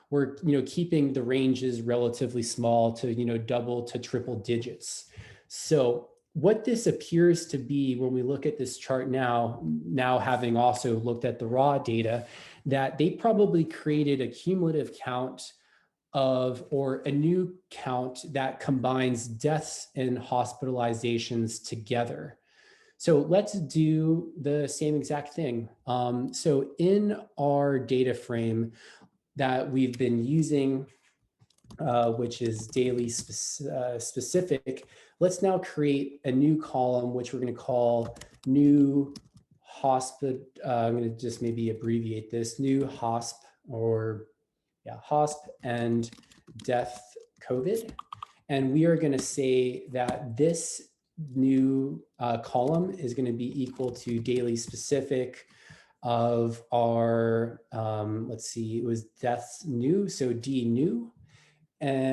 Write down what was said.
we're keeping the ranges relatively small to double to triple digits. So what this appears to be when we look at this chart now having also looked at the raw data, that they probably created a cumulative count or a new count that combines deaths and hospitalizations together. So let's do the same exact thing. So in our data frame that we've been using, which is daily specific, let's now create a new column, which we're going to call new hosp. I'm going to just maybe abbreviate this, new hosp, or hosp and death COVID. And we are going to say that this new column is going to be equal to daily specific of our, let's see, it was deaths new, so D new. And